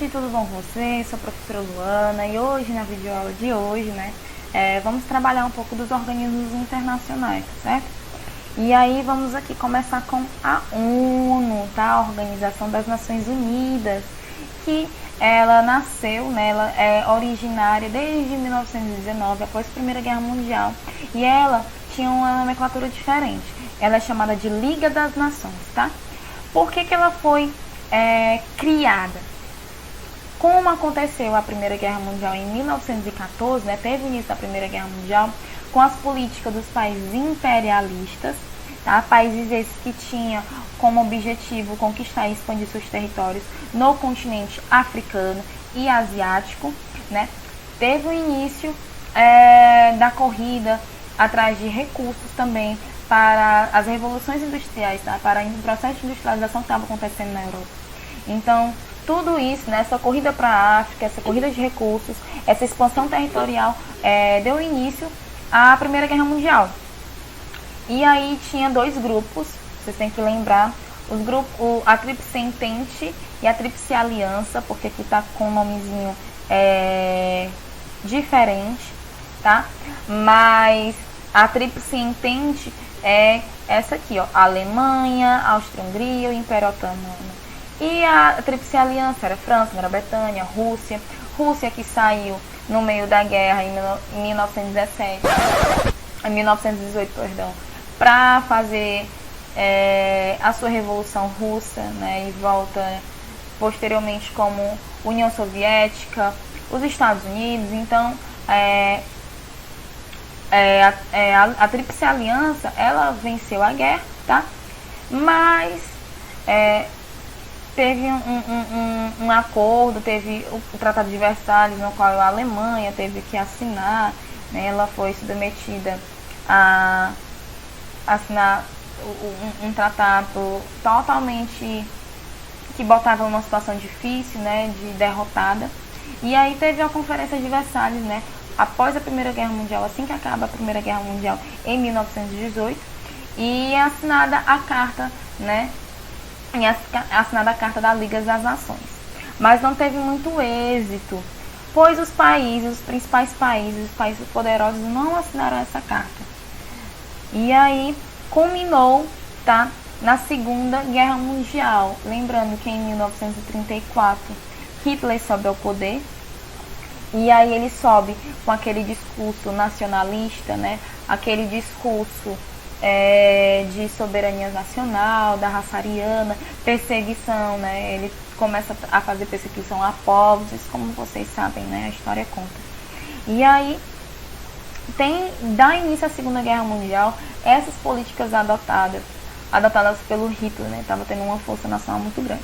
tarde, tudo bom com vocês? Sou a professora Luana e hoje, na videoaula de hoje, vamos trabalhar um pouco dos organismos internacionais, certo? E aí vamos aqui começar com a ONU, tá? A Organização das Nações Unidas, que ela nasceu, ela é originária desde 1919, após a Primeira Guerra Mundial, e ela tinha uma nomenclatura diferente. Ela é chamada de Liga das Nações, tá? Por que ela foi criada? Como aconteceu a Primeira Guerra Mundial em 1914, teve início da Primeira Guerra Mundial com as políticas dos países imperialistas, tá? Países esses que tinham como objetivo conquistar e expandir seus territórios no continente africano e asiático, Teve o início da corrida atrás de recursos também para as revoluções industriais, tá? Para o processo de industrialização que estava acontecendo na Europa. Então, tudo isso, essa corrida para a África, essa corrida de recursos, essa expansão territorial deu início à Primeira Guerra Mundial. E aí tinha dois grupos, vocês têm que lembrar, a Tríplice Entente e a Tríplice Aliança, porque aqui está com um nomezinho diferente, tá? Mas a Tríplice Entente é essa aqui, ó, a Alemanha, a Áustria-Hungria e o Império Otomano. E a Tríplice Aliança era França, Grã-Bretanha, Rússia. Rússia que saiu no meio da guerra em 1918, para fazer a sua Revolução Russa, e volta posteriormente como União Soviética, os Estados Unidos. Então, a Tríplice Aliança, ela venceu a guerra, tá? Mas teve um acordo, teve o Tratado de Versalhes, no qual a Alemanha teve que assinar, ela foi submetida a assinar um tratado totalmente que botava numa situação difícil, de derrotada. E aí teve a Conferência de Versalhes, após a Primeira Guerra Mundial, assim que acaba a Primeira Guerra Mundial, em 1918, e é assinada a Carta, assinada a Carta da Liga das Nações. Mas não teve muito êxito, pois os principais países, os países poderosos não assinaram essa carta. E aí culminou, tá, na Segunda Guerra Mundial. Lembrando que em 1934 Hitler sobe ao poder, e aí ele sobe com aquele discurso nacionalista, aquele discurso de soberania nacional, da raça ariana, perseguição, ele começa a fazer perseguição a povos, isso como vocês sabem, a história conta. E aí dá início à Segunda Guerra Mundial, essas políticas adotadas pelo Hitler, estava tendo uma força nacional muito grande.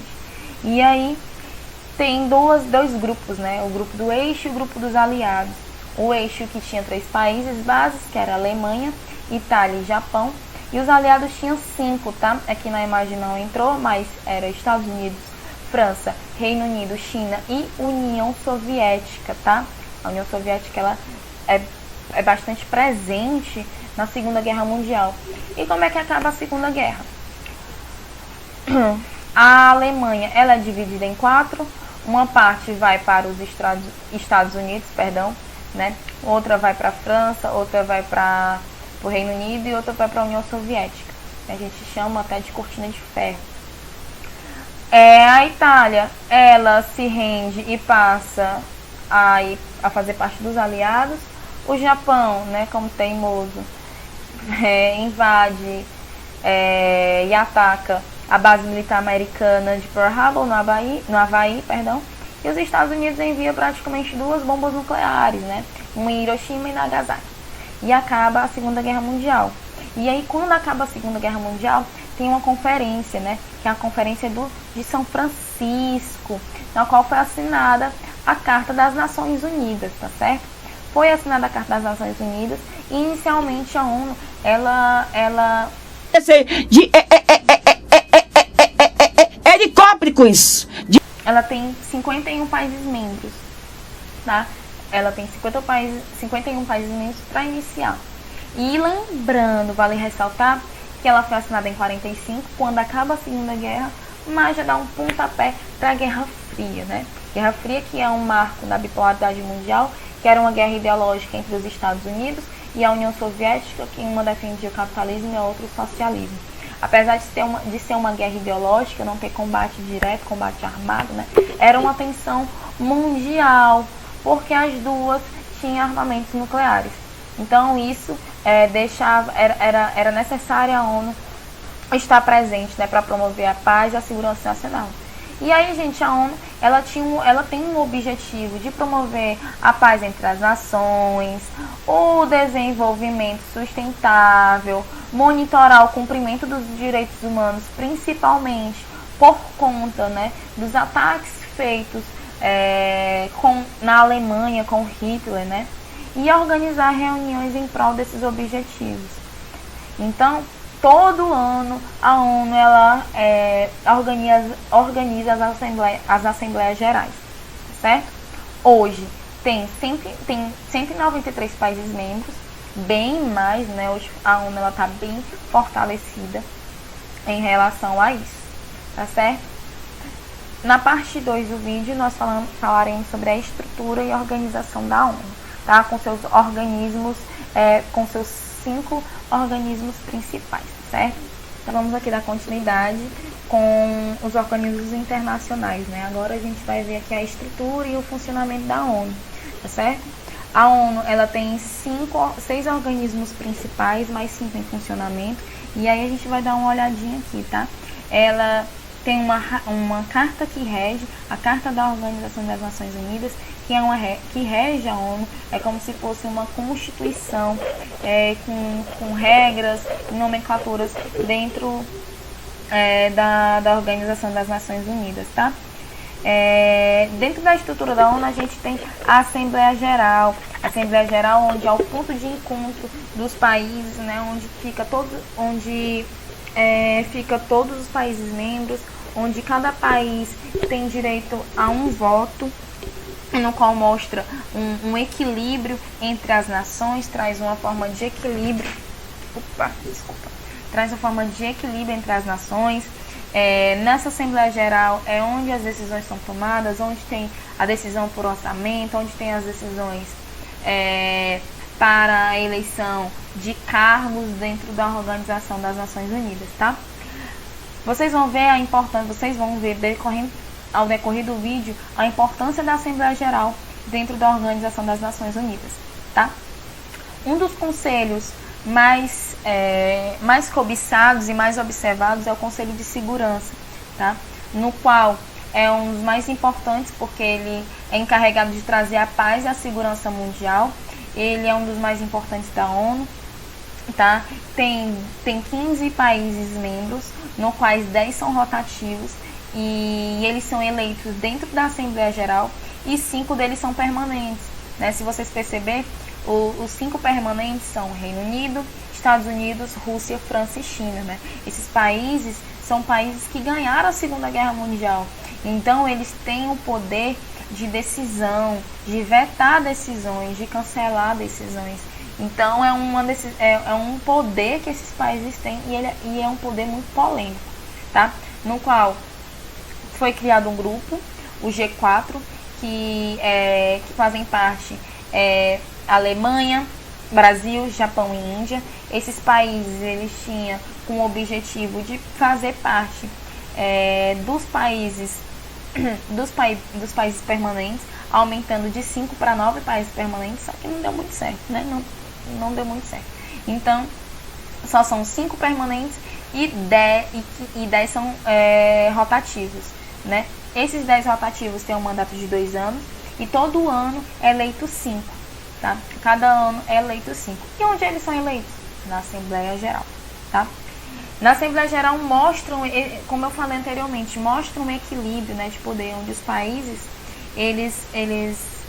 E aí tem dois grupos, o grupo do eixo e o grupo dos aliados. O eixo que tinha 3 países bases, que era a Alemanha, Itália e Japão, e os aliados tinham 5, tá? Aqui na imagem não entrou, mas era Estados Unidos, França, Reino Unido, China e União Soviética, tá? A União Soviética, ela é bastante presente na Segunda Guerra Mundial. E como é que acaba a Segunda Guerra? A Alemanha, ela é dividida em 4, uma parte vai para os Estados Unidos, outra vai para a França, outra vai para o Reino Unido e outra vai para a União Soviética. A gente chama até de cortina de ferro. A Itália, ela se rende e passa a fazer parte dos aliados. O Japão, como teimoso, invade e ataca a base militar americana de Pearl Harbor, no Havaí, e os Estados Unidos enviam praticamente 2 bombas nucleares, uma em Hiroshima e Nagasaki. E acaba a Segunda Guerra Mundial. E aí, quando acaba a Segunda Guerra Mundial, tem uma conferência, que é a Conferência de São Francisco, na qual foi assinada a Carta das Nações Unidas, tá certo? Foi assinada a Carta das Nações Unidas e, inicialmente, a ONU, ela helicóptricos. Ela tem 51 países membros, tá? Ela tem 51 países membros para iniciar. E lembrando, vale ressaltar que ela foi assinada em 45, quando acaba a Segunda Guerra, mas já dá um pontapé para a Guerra Fria, né? Guerra Fria, que é um marco da bipolaridade mundial, que era uma guerra ideológica entre os Estados Unidos e a União Soviética, que uma defendia o capitalismo e a outra o socialismo. Apesar de ser uma guerra ideológica, não ter combate direto, combate armado, né? Era uma tensão mundial, porque as duas tinham armamentos nucleares. Então isso era necessário a ONU estar presente, né, para promover a paz e a segurança nacional. E aí, gente, a ONU ela tem um objetivo de promover a paz entre as nações, o desenvolvimento sustentável, monitorar o cumprimento dos direitos humanos, principalmente por conta, né, dos ataques feitos na Alemanha com Hitler, né, e organizar reuniões em prol desses objetivos. Então, todo ano a ONU organiza as Assembleias Gerais, certo? Hoje tem 193 países membros, bem mais, né? Hoje a ONU está bem fortalecida em relação a isso, tá certo? Na parte 2 do vídeo nós falaremos sobre a estrutura e organização da ONU, tá? Com seus organismos, com seus 5 organismos principais, certo? Então vamos aqui dar continuidade com os organismos internacionais, né? Agora a gente vai ver aqui a estrutura e o funcionamento da ONU, tá certo? A ONU, ela tem 6 organismos principais, mais 5 em funcionamento, e aí a gente vai dar uma olhadinha aqui, tá? Ela tem uma carta que rege, a Carta da Organização das Nações Unidas, que rege a ONU, é como se fosse uma constituição com regras e nomenclaturas dentro da Organização das Nações Unidas, tá? Dentro da estrutura da ONU a gente tem a Assembleia Geral, onde é o ponto de encontro dos países, né, onde fica todos os países membros, onde cada país tem direito a um voto, no qual mostra um equilíbrio entre as nações, traz uma forma de equilíbrio, entre as nações. Nessa Assembleia Geral é onde as decisões são tomadas, onde tem a decisão por orçamento, onde tem as decisões para a eleição de cargos dentro da Organização das Nações Unidas, tá? Vocês vão ver ao decorrer do vídeo a importância da Assembleia Geral dentro da Organização das Nações Unidas, tá? Um dos conselhos mais cobiçados e mais observados é o Conselho de Segurança, tá? No qual é um dos mais importantes porque ele é encarregado de trazer a paz e a segurança mundial. Ele é um dos mais importantes da ONU, tá? Tem 15 países membros, no quais 10 são rotativos e eles são eleitos dentro da Assembleia Geral e 5 deles são permanentes, né? Se vocês perceberem, os 5 permanentes são Reino Unido, Estados Unidos, Rússia, França e China, né? Esses países são países que ganharam a Segunda Guerra Mundial, então eles têm o poder de decisão, de vetar decisões, de cancelar decisões. Então é um poder que esses países têm e é um poder muito polêmico, tá? No qual foi criado um grupo, o G4, que fazem parte Alemanha, Brasil, Japão e Índia. Esses países eles tinham com o objetivo de fazer parte dos países permanentes, aumentando de 5 para 9 países permanentes, só que não deu muito certo, né? Não deu muito certo. Então, só são 5 permanentes e 10 são rotativos, né? Esses 10 rotativos têm um mandato de 2 anos e todo ano é eleito 5, tá? Cada ano é eleito 5. E onde eles são eleitos? Na Assembleia Geral, tá? Na Assembleia Geral mostram, como eu falei anteriormente, mostram um equilíbrio, né, de poder, onde os países, eles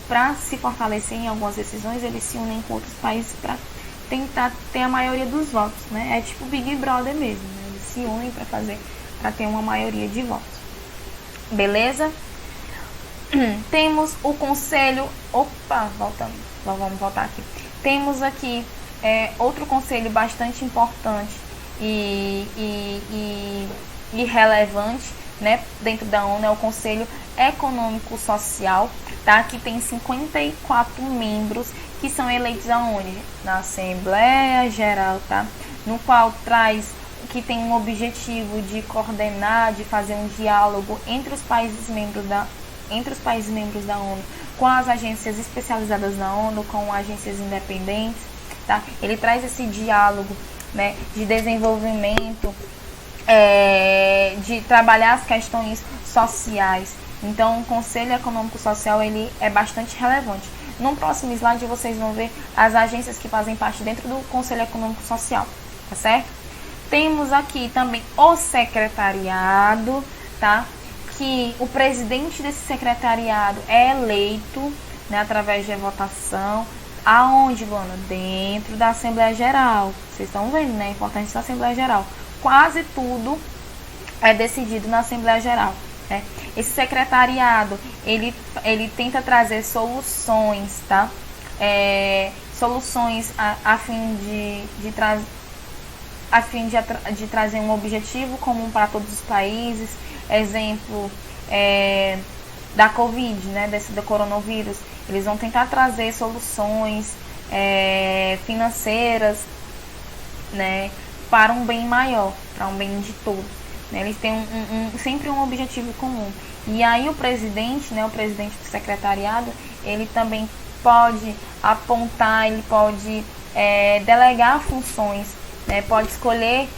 para se fortalecer em algumas decisões, eles se unem com outros países para tentar ter a maioria dos votos, né? É tipo Big Brother mesmo, né? Eles se unem para ter uma maioria de votos. Beleza? Temos o conselho, vamos voltar aqui. Temos aqui outro conselho bastante importante e relevante, né, dentro da ONU é o Conselho Econômico Social, tá? Que tem 54 membros que são eleitos aonde? Na Assembleia Geral, tá? No qual que tem um objetivo de coordenar, de fazer um diálogo entre os países membros da ONU, com as agências especializadas da ONU, com agências independentes, tá? Ele traz esse diálogo, né, de desenvolvimento, de trabalhar as questões sociais. Então, o Conselho Econômico Social ele é bastante relevante. No próximo slide vocês vão ver as agências que fazem parte dentro do Conselho Econômico Social, tá certo? Temos aqui também o secretariado, tá? Que o presidente desse secretariado é eleito, né, através de votação. Aonde, Luana? Dentro da Assembleia Geral. Vocês estão vendo, né? A importância da Assembleia Geral. Quase tudo é decidido na Assembleia Geral, né? Esse secretariado, ele tenta trazer soluções, tá? Soluções a fim de trazer um objetivo comum para todos os países. Exemplo da Covid, né? Do coronavírus. Eles vão tentar trazer soluções financeiras, né, para um bem maior, para um bem de todos. Né? Eles têm sempre um objetivo comum. E aí o presidente, né, o presidente do secretariado, ele também pode apontar, ele pode delegar funções, né? Pode escolher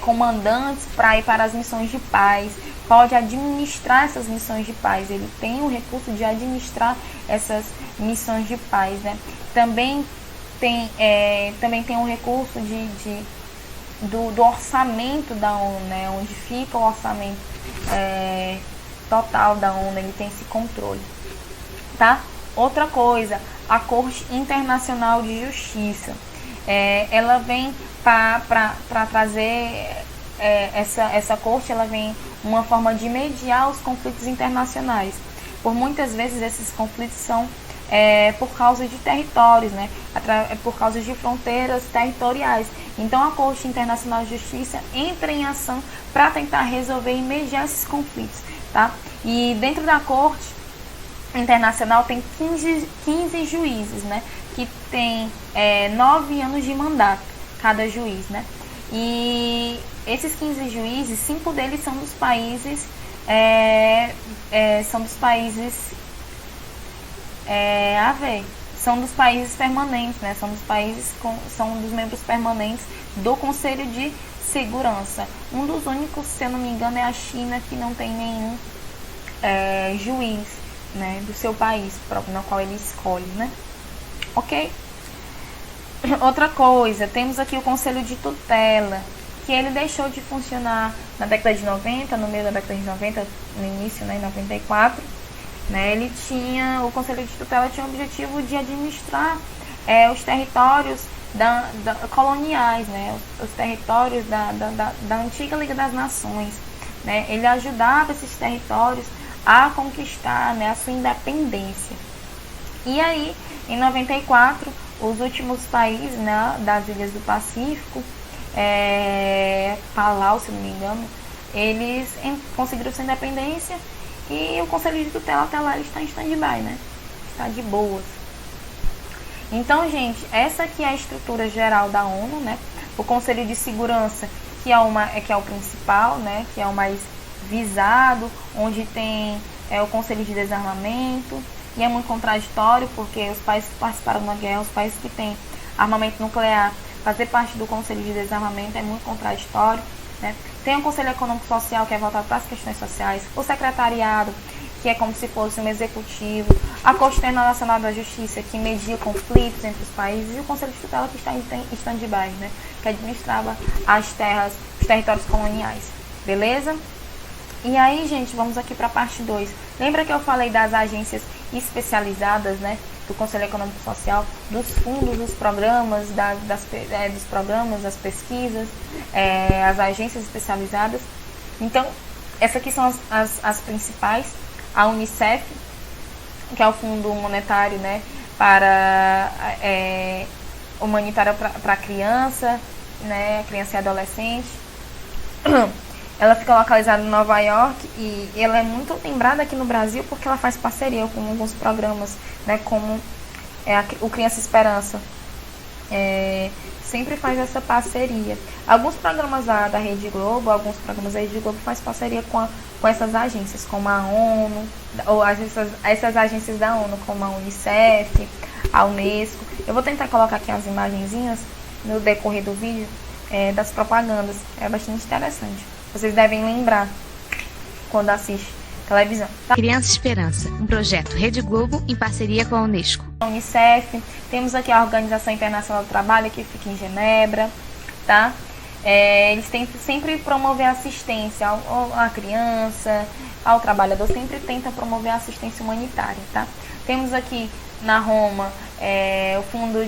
comandantes para ir para as missões de paz, pode administrar essas missões de paz. Ele tem o recurso de administrar essas missões de paz, né? Também tem o recurso do orçamento da ONU, né? Onde fica o orçamento total da ONU, ele tem esse controle, tá? Outra coisa, a Corte Internacional de Justiça, ela vem para trazer essa corte, ela vem uma forma de mediar os conflitos internacionais. Por muitas vezes esses conflitos são por causa de territórios, né? Por causa de fronteiras territoriais. Então a Corte Internacional de Justiça entra em ação para tentar resolver e mediar esses conflitos, tá? E dentro da Corte Internacional tem 15 juízes, né? Que tem 9 anos de mandato cada juiz, né? E esses 15 juízes, 5 deles são dos países são dos países permanentes, né? São dos membros permanentes do Conselho de Segurança. Um dos únicos, se eu não me engano, é a China, que não tem nenhum juiz, né, do seu país próprio, no qual ele escolhe, né? Ok? Outra coisa, temos aqui o Conselho de Tutela, que ele deixou de funcionar na década de 90, no meio da década de 90, no início, né, em 94, né, o Conselho de Tutela tinha o objetivo de administrar os territórios coloniais, né, os territórios da antiga Liga das Nações, né, ele ajudava esses territórios a conquistar, né, a sua independência. E aí, em 94, os últimos países, né, das ilhas do Pacífico, Palau, se não me engano, eles conseguiram sua independência e o Conselho de Tutela até lá ele está em stand-by, né? Está de boas. Então, gente, essa aqui é a estrutura geral da ONU, né? O Conselho de Segurança, que é o principal, né? Que é o mais visado, onde tem o Conselho de Desarmamento. E é muito contraditório, porque os países que participaram da guerra, os países que têm armamento nuclear, fazer parte do Conselho de Desarmamento é muito contraditório, né? Tem o Conselho Econômico Social, que é voltado para as questões sociais, o Secretariado, que é como se fosse um executivo, a Corte Internacional da Justiça, que media conflitos entre os países, e o Conselho de Tutela, que está em stand-by, né? Que administrava os territórios coloniais, beleza? E aí, gente, vamos aqui para a parte 2. Lembra que eu falei das agências especializadas, né, do Conselho Econômico Social, dos fundos, dos programas, dos programas, das pesquisas, as agências especializadas? Então, essas aqui são as principais. A Unicef, que é o Fundo Monetário, né, para humanitário para criança, né, criança e adolescente. Ela fica localizada em Nova York e ela é muito lembrada aqui no Brasil porque ela faz parceria com alguns programas, né, como o Criança Esperança. Sempre faz essa parceria. Alguns programas da Rede Globo, alguns programas da Rede Globo faz parceria com essas agências, como a ONU, ou essas agências da ONU, como a Unicef, a Unesco. Eu vou tentar colocar aqui as imagenzinhas no decorrer do vídeo das propagandas. É bastante interessante. Vocês devem lembrar quando assiste televisão. Tá? Criança Esperança, um projeto Rede Globo em parceria com a Unesco. A Unicef, temos aqui a Organização Internacional do Trabalho, que fica em Genebra, tá? Eles tentam sempre promover assistência à criança, ao trabalhador, sempre tentam promover assistência humanitária, tá? Temos aqui na Roma o Fundo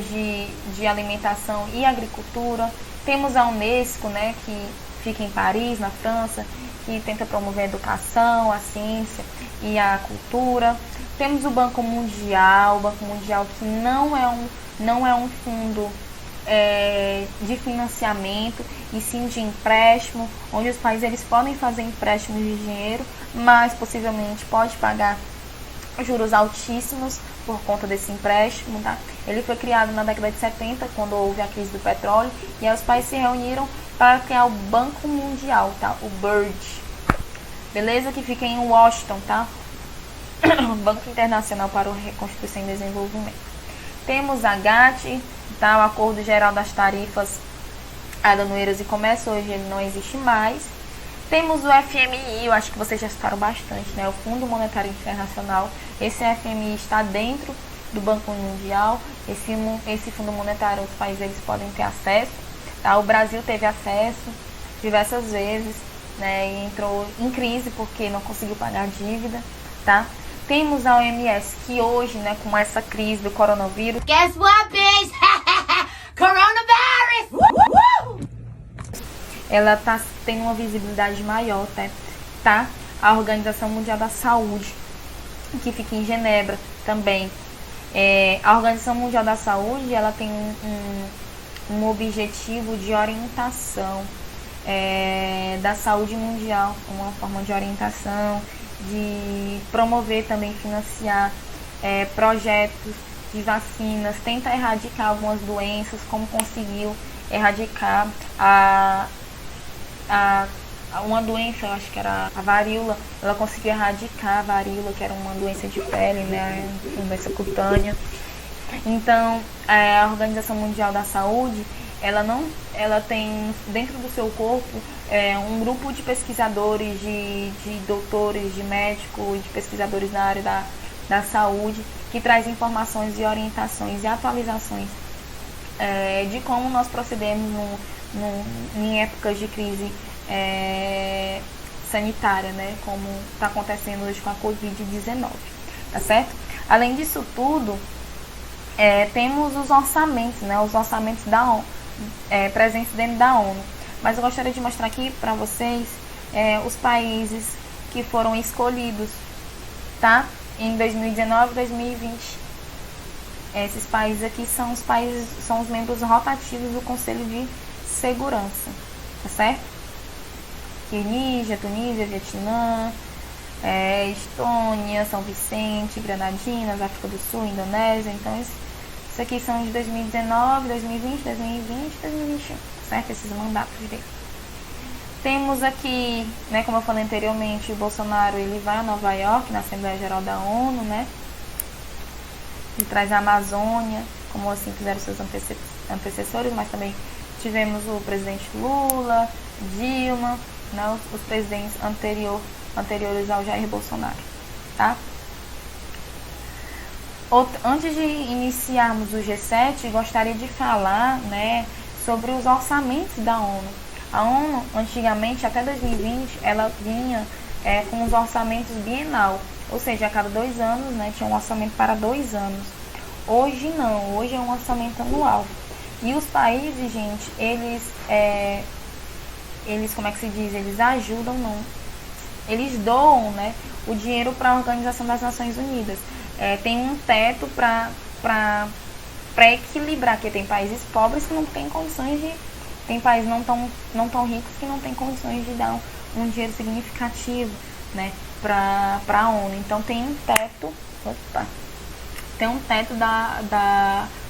de Alimentação e Agricultura, temos a Unesco, né, que fica em Paris, na França, que tenta promover a educação, a ciência e a cultura. Temos o Banco Mundial que não é um fundo de financiamento, e sim de empréstimo, onde os países eles podem fazer empréstimos de dinheiro, mas possivelmente pode pagar juros altíssimos por conta desse empréstimo, tá? Ele foi criado na década de 70, quando houve a crise do petróleo, e aí os países se reuniram para criar o Banco Mundial, tá? O BIRD. Beleza? Que fica em Washington, tá? Banco Internacional para a Reconstrução e Desenvolvimento. Temos a GATT, tá? O Acordo Geral das Tarifas Aduaneiras e Comércio, hoje ele não existe mais. Temos o FMI, eu acho que vocês já citaram bastante, né? O Fundo Monetário Internacional. Esse FMI está dentro do Banco Mundial. Esse Fundo Monetário, os países eles podem ter acesso, tá? O Brasil teve acesso diversas vezes, né? E entrou em crise porque não conseguiu pagar a dívida, tá? Temos a OMS, que hoje, né, com essa crise do coronavírus... Guess what, bitch? Coronavirus! Ela tá tendo uma visibilidade maior, tá? A Organização Mundial da Saúde, que fica em Genebra também. A Organização Mundial da Saúde, ela tem um objetivo de orientação da saúde mundial, uma forma de orientação, de promover também, financiar projetos de vacinas, tenta erradicar algumas doenças, como conseguiu erradicar uma doença, eu acho que era a varíola. Ela conseguiu erradicar a varíola, que era uma doença de pele, né, uma doença cutânea. Então, a Organização Mundial da Saúde, ela tem dentro do seu corpo um grupo de pesquisadores, de doutores, de médicos, de pesquisadores na área da saúde, que traz informações e orientações e atualizações de como nós procedemos em épocas de crise sanitária, né, como está acontecendo hoje com a Covid-19, tá certo? Além disso tudo, temos os orçamentos, né, os orçamentos da ONU, presentes dentro da ONU. Mas eu gostaria de mostrar aqui para vocês os países que foram escolhidos, tá? Em 2019 e 2020. Esses países aqui são os membros rotativos do Conselho de Segurança, tá certo? Níger, Tunísia, Vietnã, Estônia, São Vicente, Granadinas, África do Sul, Indonésia. Então, isso aqui são de 2019, 2020, 2020 e 2021, certo? Esses mandatos dele. Temos aqui, né, como eu falei anteriormente, o Bolsonaro, ele vai a Nova York, na Assembleia Geral da ONU, né? Ele traz a Amazônia, como assim fizeram seus antecessores, mas também tivemos o presidente Lula, Dilma, né, os presidentes anteriores ao Jair Bolsonaro, tá? Antes de iniciarmos o G7, gostaria de falar, né, sobre os orçamentos da ONU. A ONU, antigamente, até 2020, ela vinha com os orçamentos bienal, ou seja, a cada 2 anos, né, tinha um orçamento para 2 anos. Hoje não, hoje é um orçamento anual. E os países, gente, eles como é que se diz? Eles ajudam, não. Eles doam, né, o dinheiro para a Organização das Nações Unidas. Tem um teto para equilibrar, porque tem países pobres que não têm condições de... Tem países não tão ricos que não têm condições de dar um dinheiro significativo, né, para a ONU. Então tem um teto,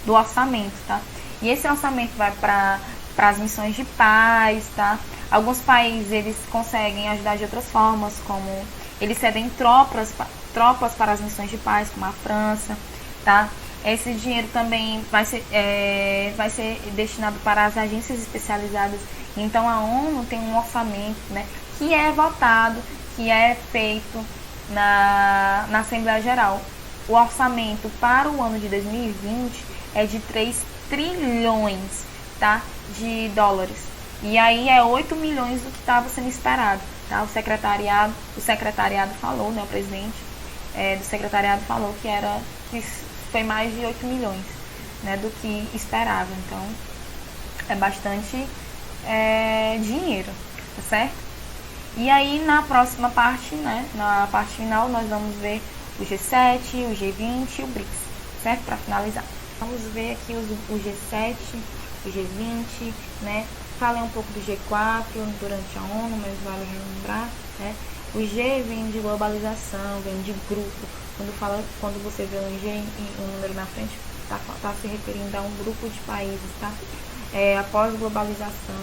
do orçamento, tá? E esse orçamento vai para as missões de paz, tá? Alguns países eles conseguem ajudar de outras formas, como eles cedem tropas para as missões de paz, como a França, tá? Esse dinheiro também vai ser destinado para as agências especializadas. Então a ONU tem um orçamento, né, que é votado, que é feito na Assembleia Geral. O orçamento para o ano de 2020 é de 3 trilhões, tá, de dólares. E aí é 8 milhões do que estava sendo esperado, tá? O secretariado falou, né, o presidente do secretariado falou que foi mais de 8 milhões, né, do que esperava. Então é bastante dinheiro, tá certo? E aí na próxima parte, né, na parte final, nós vamos ver o G7, o G20 e o BRICS, certo? Para finalizar. Vamos ver aqui o G7, o G20, né? Falei um pouco do G4 durante a ONU, mas vale relembrar, né? O G vem de globalização, vem de grupo. Quando você vê um G e um número na frente, tá se referindo a um grupo de países, tá? Após globalização,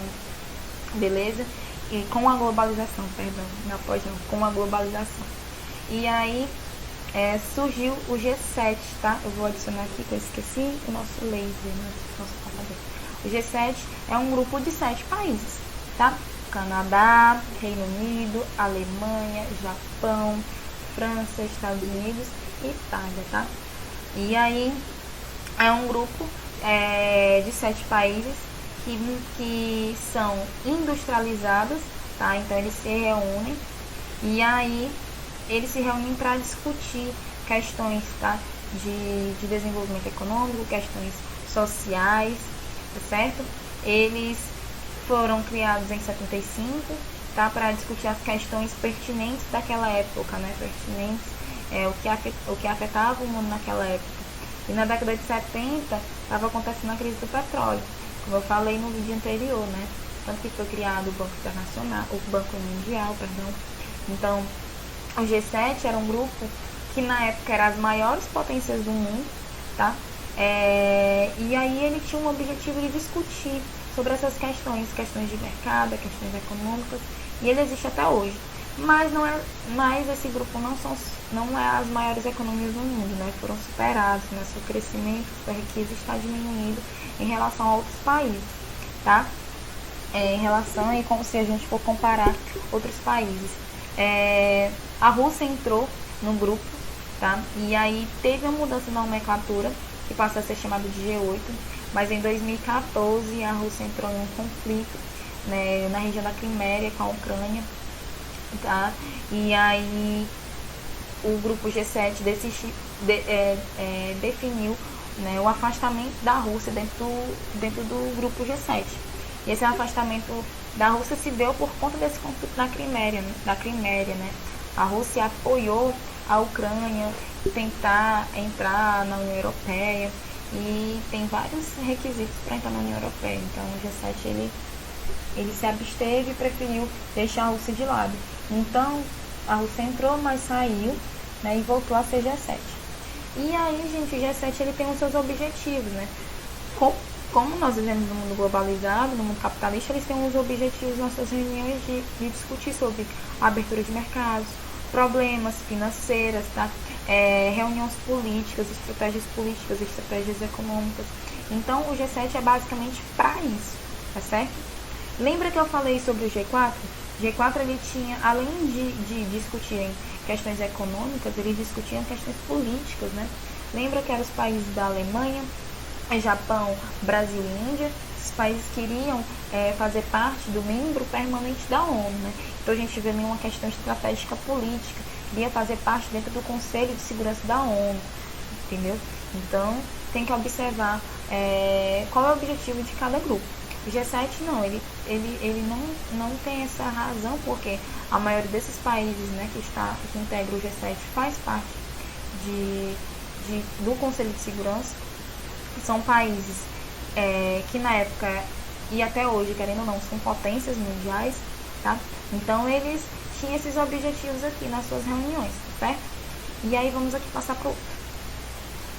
beleza? E com a globalização, perdão, não após não, com a globalização. E aí surgiu o G7, tá? Eu vou adicionar aqui, que eu esqueci, o nosso laser, nosso computador. O G7 é um grupo de 7 países, tá? Canadá, Reino Unido, Alemanha, Japão, França, Estados Unidos e Itália, tá? E aí é um grupo de 7 países que são industrializados, tá? Então eles se reúnem e aí eles se reúnem para discutir questões, tá? de desenvolvimento econômico, questões sociais, tá certo? Eles foram criados em 75, tá? Para discutir as questões pertinentes daquela época, né? Pertinentes, o que afetava o mundo naquela época. E na década de 70 estava acontecendo a crise do petróleo, como eu falei no vídeo anterior, né? Tanto que foi criado o Banco Internacional, o Banco Mundial, perdão. Então, o G7 era um grupo que na época era as maiores potências do mundo, tá? E aí ele tinha um objetivo de discutir sobre essas questões de mercado, questões econômicas, e ele existe até hoje. Mas esse grupo não é as maiores economias do mundo, né? Foram superados, né? Seu crescimento, sua riqueza está diminuindo em relação a outros países, tá? Em relação aí, como se a gente for comparar outros países. A Rússia entrou no grupo, tá? E aí teve uma mudança na nomenclatura, que passou a ser chamado de G8, mas em 2014 a Rússia entrou em um conflito, né, na região da Crimeia com a Ucrânia, tá? E aí o grupo G7 definiu, né, o afastamento da Rússia dentro do grupo G7. E esse afastamento da Rússia se deu por conta desse conflito da Crimeia, né? A Rússia apoiou a Ucrânia tentar entrar na União Europeia e tem vários requisitos para entrar na União Europeia. Então o G7 ele se absteve e preferiu deixar a Rússia de lado. Então a Rússia entrou, mas saiu, né, e voltou a ser G7. E aí, gente, o G7 ele tem os seus objetivos, né? Como nós vivemos no mundo globalizado, no mundo capitalista, eles têm uns objetivos nas suas reuniões de discutir sobre a abertura de mercados, problemas financeiros, tá? Reuniões políticas, estratégias econômicas. Então, o G7 é basicamente para isso, tá certo? Lembra que eu falei sobre o G4? O G4 ele tinha, além de discutirem questões econômicas, eles discutiam questões políticas, né? Lembra que eram os países da Alemanha, Japão, Brasil e Índia? Esses países queriam fazer parte do membro permanente da ONU, né? Então a gente vê uma questão estratégica política, queria fazer parte dentro do Conselho de Segurança da ONU, entendeu? Então tem que observar qual é o objetivo de cada grupo. O G7 não, ele não tem essa razão, porque a maioria desses países, né, que integra o G7 faz parte do Conselho de Segurança. São países que na época e até hoje, querendo ou não, são potências mundiais, tá? Então, eles tinham esses objetivos aqui nas suas reuniões, certo? E aí, vamos aqui passar para o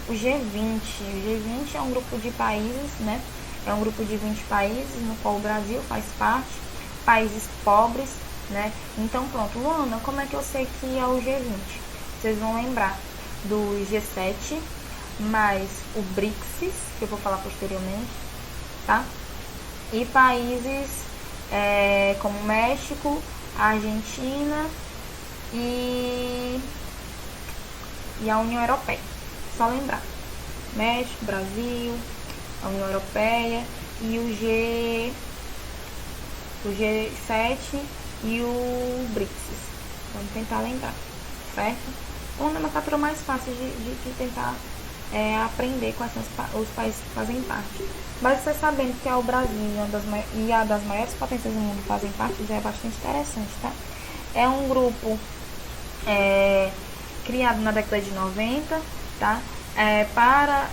G20. O G20 é um grupo de países, né? É um grupo de 20 países, no qual o Brasil faz parte, países pobres, né? Então, pronto. Luana, como é que eu sei que é o G20? Vocês vão lembrar do G7, mais o BRICS, que eu vou falar posteriormente, tá? E países como México, Argentina e a União Europeia. Só lembrar. México, Brasil, a União Europeia e o G7 e o BRICS. Vamos tentar lembrar, certo? Uma nomenclatura mais fácil de tentar aprender quais são os países que fazem parte. Mas você sabendo que é o Brasil e a das maiores potências do mundo fazem parte, já é bastante interessante, tá? É um grupo criado na década de 90, tá? Para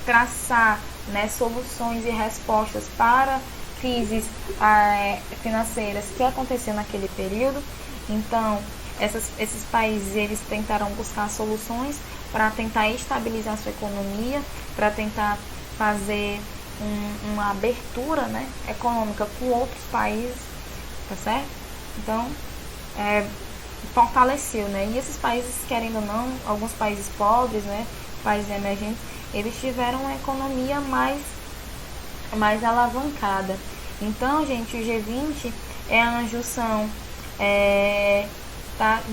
traçar, né, soluções e respostas para crises financeiras que aconteciam naquele período. Então, esses países, eles tentaram buscar soluções para tentar estabilizar sua economia, para tentar fazer uma abertura, né, econômica com outros países, tá certo? Então, fortaleceu, né? E esses países, querendo ou não, alguns países pobres, né, países emergentes, eles tiveram uma economia mais alavancada. Então, gente, o G20 é a junção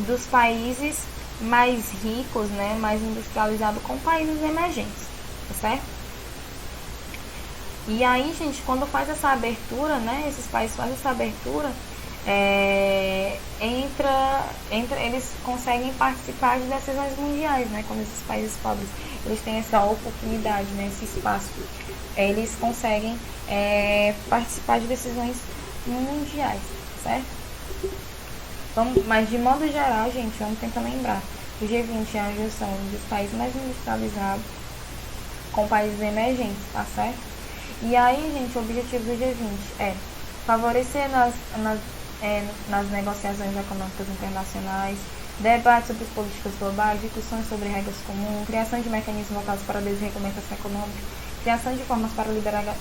dos países mais ricos, né, mais industrializados com países emergentes, tá certo? E aí, gente, quando faz essa abertura, né, esses países fazem essa abertura, eles conseguem participar de decisões mundiais, né, quando esses países pobres, eles têm essa oportunidade, né, esse espaço, eles conseguem participar de decisões mundiais, certo? Mas de modo geral, gente, vamos tentar lembrar. O G20 é a junção dos países mais industrializados com países emergentes, tá certo? E aí, gente, o objetivo do G20 é favorecer nas negociações econômicas internacionais, debate sobre as políticas globais, discussões sobre regras comuns, criação de mecanismos voltados para a desregulamentação econômica, criação de formas para a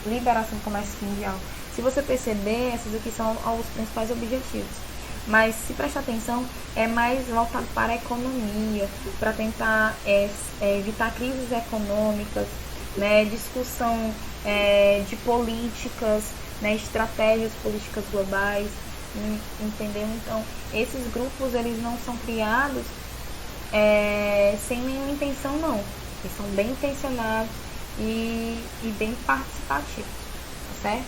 liberação do comércio mundial. Se você perceber, esses aqui são os principais objetivos. Mas, se prestar atenção, é mais voltado para a economia, para tentar evitar crises econômicas, né, discussão de políticas, né, estratégias políticas globais, entendeu? Então, esses grupos, eles não são criados sem nenhuma intenção, não. Eles são bem intencionados e bem participativos, tá certo?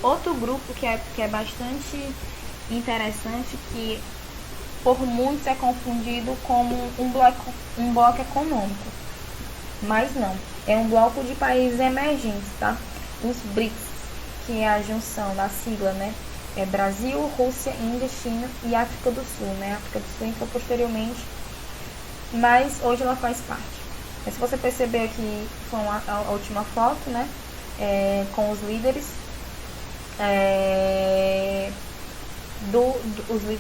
Outro grupo que é bastante interessante, que por muitos é confundido como um bloco econômico, mas não, é um bloco de países emergentes, tá? Os BRICS, que é a junção da sigla, né? É Brasil, Rússia, Índia, China e África do Sul, né? A África do Sul entrou posteriormente, mas hoje ela faz parte. Mas se você perceber aqui, foi a última foto, né? Com os líderes,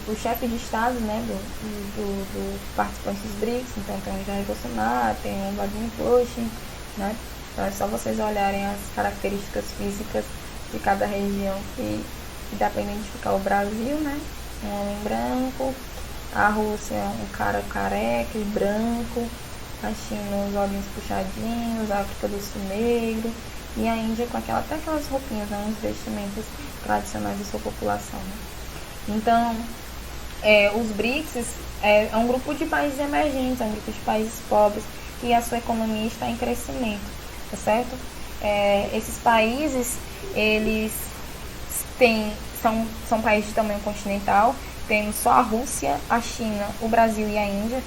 os chefes de Estado, né, do participantes dos BRICS. Então tem o Jair Bolsonaro, tem o Vladimir Putin, né? Então é só vocês olharem as características físicas de cada região que dá para identificar. O Brasil, né, um homem branco, a Rússia um cara careca e branco, a China os olhinhos puxadinhos, a África do Sul negro, e a Índia com até aquelas roupinhas, né, uns vestimentos tradicionais da sua população, né? Então, os BRICS é um grupo de países emergentes, é um grupo de países pobres, que a sua economia está em crescimento, tá certo? Esses países, eles são países de tamanho continental. Temos só a Rússia, a China, o Brasil e a Índia,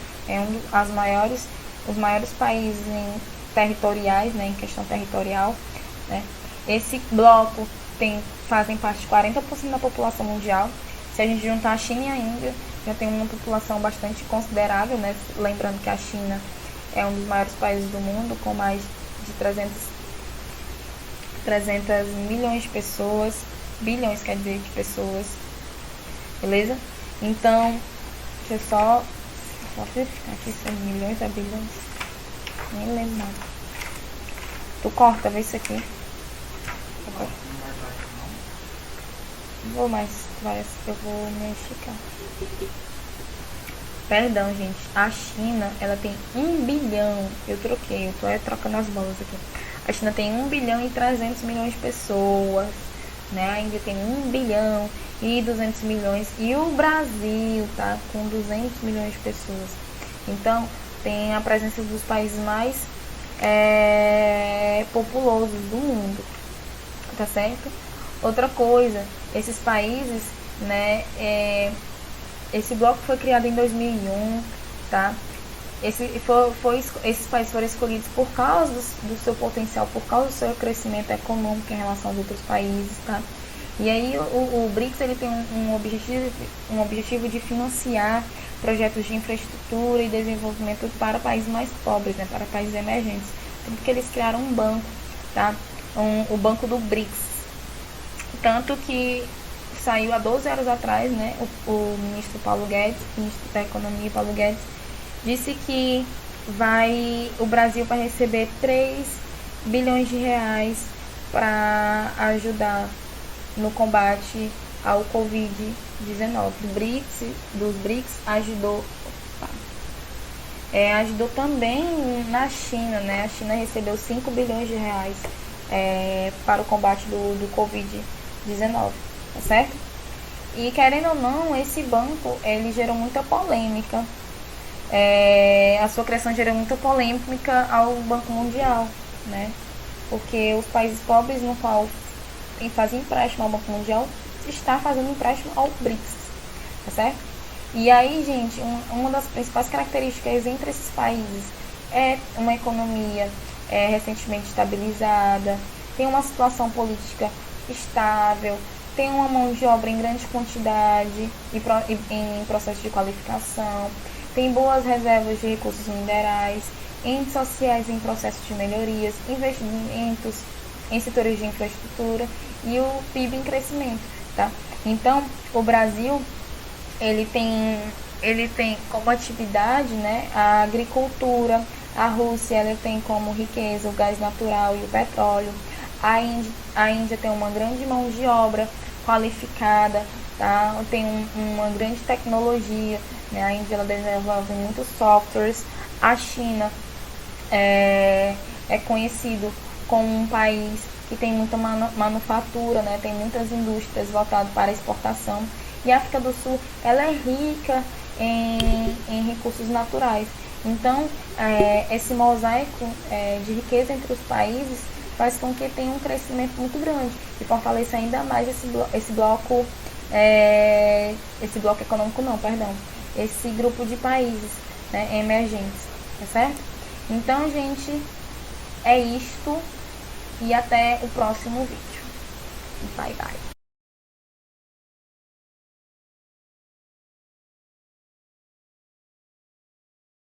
os maiores países territoriais, né, em questão territorial, né? Esse bloco fazem parte de 40% da população mundial. Se a gente juntar a China e a Índia, já tem uma população bastante considerável, né? Lembrando que a China é um dos maiores países do mundo, com mais de 300 milhões de pessoas, bilhões, quer dizer, de pessoas. beleza? Então, deixa eu só verificar aqui se são milhões a bilhões. Nem lembro nada. Tu corta, vê isso aqui. Vou mais, eu vou me esticar. Perdão, gente. A China, ela tem 1 bilhão. Eu troquei, eu tô trocando as bolas aqui. A China tem 1 bilhão e 300 milhões de pessoas, né? A Índia tem 1 bilhão e 200 milhões. E o Brasil tá com 200 milhões de pessoas. Então, tem a presença dos países mais populosos do mundo, tá certo? Outra coisa, esses países, né, esse bloco foi criado em 2001, tá? Esses países foram escolhidos por causa do seu potencial, por causa do seu crescimento econômico em relação aos outros países, tá? E aí o BRICS, ele tem um objetivo de financiar projetos de infraestrutura e desenvolvimento para países mais pobres, né, para países emergentes. Tanto que eles criaram um banco, tá? O banco do BRICS. Tanto que saiu há 12 anos atrás, né, o ministro Paulo Guedes, ministro da Economia Paulo Guedes, disse que o Brasil vai receber 3 bilhões de reais para ajudar no combate ao Covid-19. Dos BRICS ajudou também na China, né? A China recebeu 5 bilhões de reais para o combate do Covid-19, tá certo? E querendo ou não, esse banco, ele gerou muita polêmica. A sua criação gerou muita polêmica ao Banco Mundial, né? Porque os países pobres, no qual fazem empréstimo ao Banco Mundial, está fazendo empréstimo ao BRICS, tá certo? E aí, gente, uma das principais características entre esses países é uma economia recentemente estabilizada, tem uma situação política estável, tem uma mão de obra em grande quantidade e em processo de qualificação, tem boas reservas de recursos minerais, entes sociais em processo de melhorias, investimentos em setores de infraestrutura e o PIB em crescimento, tá? Então, o Brasil, ele tem como atividade, né, a agricultura. A Rússia, ela tem como riqueza o gás natural e o petróleo. A Índia tem uma grande mão de obra qualificada, tá? Tem uma grande tecnologia, né? A Índia, ela desenvolve muitos softwares. A China é conhecido como um país que tem muita manufatura, né? Tem muitas indústrias voltadas para a exportação. E a África do Sul, ela é rica em recursos naturais. Então, esse mosaico de riqueza entre os países faz com que tenha um crescimento muito grande e fortaleça ainda mais esse bloco econômico, esse grupo de países, né, emergentes, tá certo? Então, gente, é isto e até o próximo vídeo. Bye, bye.